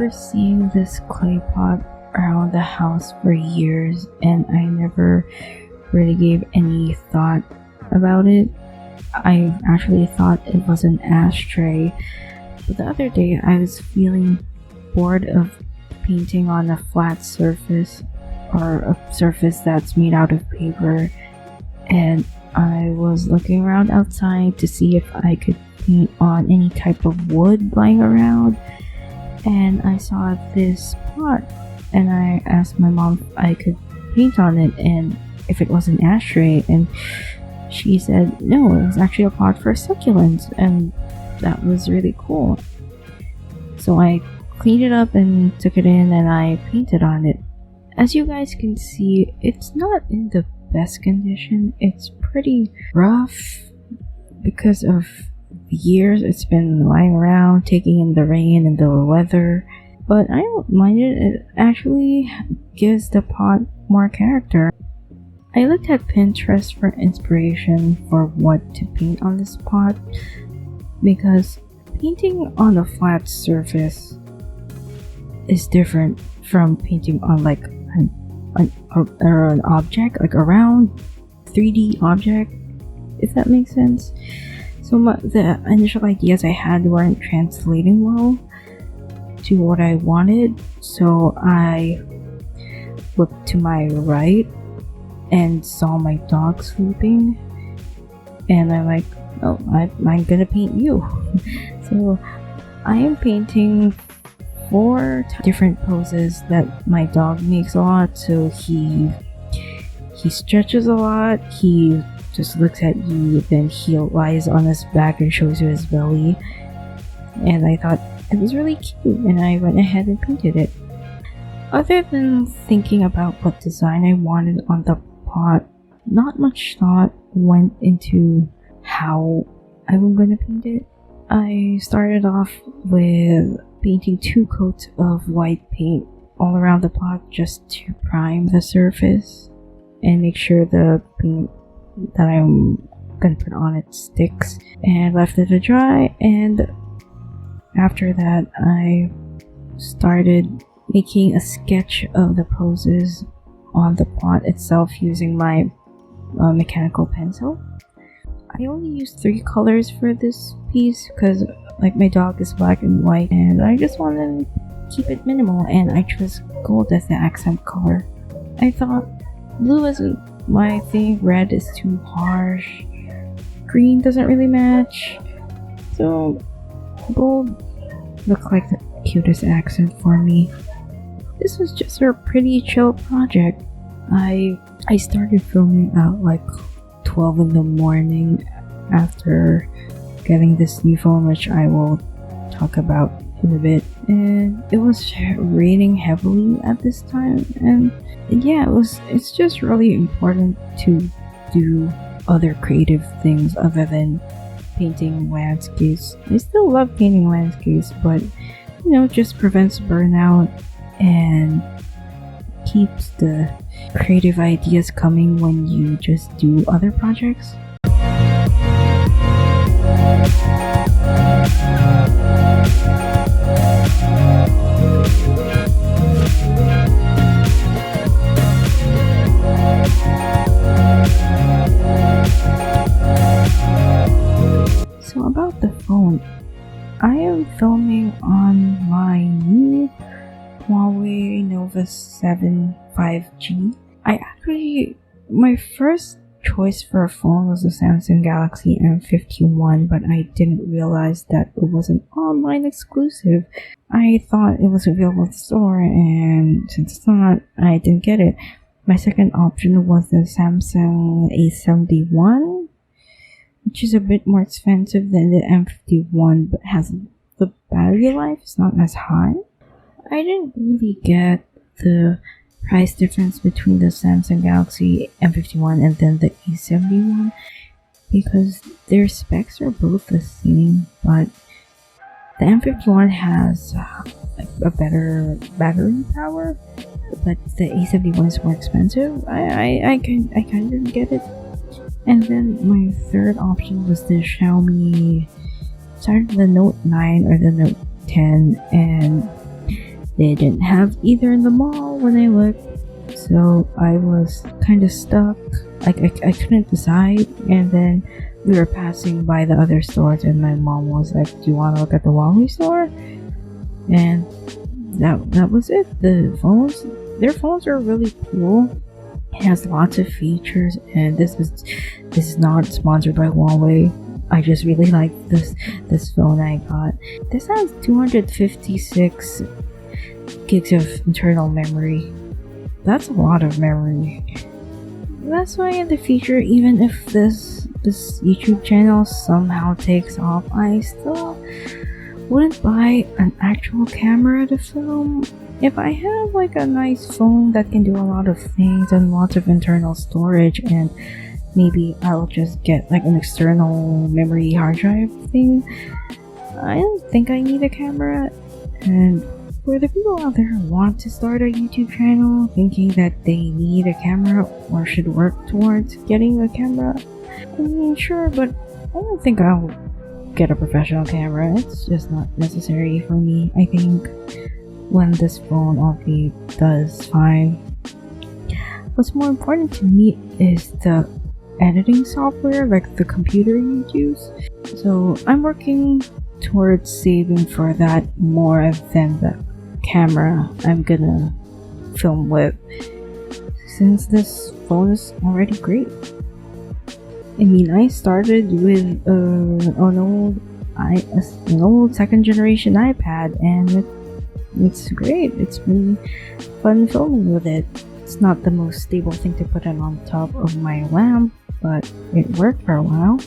remember seeing this clay pot around the house for years, and I never really gave any thought about it. I actually thought it was an ashtray, but the other day I was feeling bored of painting on a flat surface or a surface that's made out of paper, and I was looking around outside to see if I could paint on any type of wood lying around, and I saw this pot, and I asked my mom if I could paint on it and if it was an ashtray, and she said no, it was actually a pot for succulents, and that was really cool. So I cleaned it up and took it in and I painted on it. As you guys can see, it's not in the best condition. It's pretty rough because of the years it's been lying around, taking in the rain and the weather, but I don't mind it. It actually gives the pot more character. I looked at Pinterest for inspiration for what to paint on this pot, because painting on a flat surface is different from painting on like an object, like a round 3D object, if that makes sense. So the initial ideas I had weren't translating well to what I wanted, so I looked to my right and saw my dog sleeping, and I'm like, oh, I'm gonna paint you. So I am painting 4 different poses that my dog makes a lot. So he stretches a lot, he just looks at you, then he lies on his back and shows you his belly, and I thought it was really cute, and I went ahead and painted it. Other than thinking about what design I wanted on the pot, not much thought went into how I'm gonna paint it. I started off with painting 2 coats of white paint all around the pot just to prime the surface and make sure the paint that I'm gonna put on it sticks, and left it to dry. And after that I started making a sketch of the poses on the pot itself using my mechanical pencil. I only used 3 colors for this piece because like my dog is black and white and I just wanted to keep it minimal, and I chose gold as the accent color. I thought blue isn't my thing, red is too harsh, green doesn't really match, so gold looked like the cutest accent for me. This was just a pretty chill project. I started filming at like 12 in the morning after getting this new phone, which I will talk about in a bit, and it was raining heavily at this time, and yeah, it's just really important to do other creative things other than painting landscapes. I still love painting landscapes, but just prevents burnout and keeps the creative ideas coming when you just do other projects. So about the phone, I am filming on my new Huawei Nova 7 5G. My first choice for a phone was the Samsung Galaxy M51, but I didn't realize that it was an online exclusive. I thought it was available at the store, and since it's not, I didn't get it. My second option was the Samsung A71, which is a bit more expensive than the M51, but the battery life is not as high. I didn't really get the price difference between the Samsung Galaxy M51 and then the A71 because their specs are both the same, but the M51 has a better battery power, but the A71 is more expensive. I kind of didn't get it. And then my third option was the Xiaomi, the Note 9 or the Note 10, and They didn't have either in the mall when I looked, so I was kind of stuck. I couldn't decide, and then we were passing by the other stores, and my mom was like, "Do you want to look at the Huawei store?" And that was it. Their phones are really cool. It has lots of features, and this is not sponsored by Huawei. I just really like this phone I got. This has 256 gigs of internal memory. That's a lot of memory. That's why in the future, even if this YouTube channel somehow takes off, I still wouldn't buy an actual camera to film. If I have like a nice phone that can do a lot of things and lots of internal storage, and maybe I'll just get like an external memory hard drive thing, I don't think I need a camera. And for the people out there who want to start a YouTube channel thinking that they need a camera or should work towards getting a camera, I mean, sure, but I don't think I'll get a professional camera. It's just not necessary for me. I think when this phone already does fine. What's more important to me is the editing software, like the computer you use. So I'm working towards saving for that more than the camera I'm gonna film with, since this phone is already great. I mean, I started with an old second generation iPad, and it's great. It's been fun filming with it. It's not the most stable thing to put it on top of my lamp, but it worked for a while.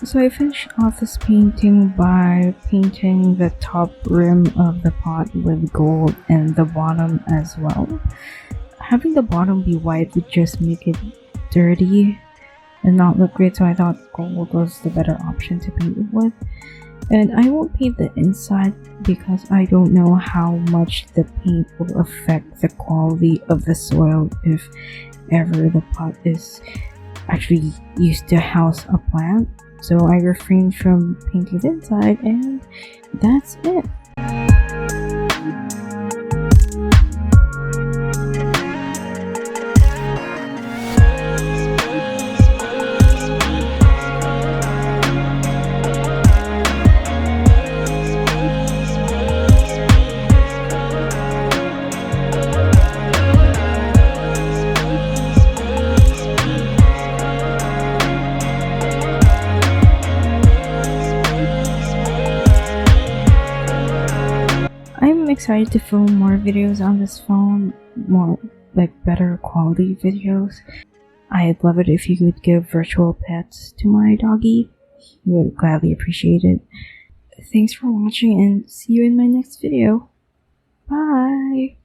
So I finished off this painting by painting the top rim of the pot with gold and the bottom as well. Having the bottom be white would just make it dirty and not look great, so I thought gold was the better option to paint it with. And I won't paint the inside because I don't know how much the paint will affect the quality of the soil if ever the pot is actually used to house a plant. So I refrained from painting the inside, and that's it. I'm excited to film more videos on this phone, more like better quality videos. I'd love it if you could give virtual pets to my doggy. He would gladly appreciate it. Thanks for watching and see you in my next video. Bye!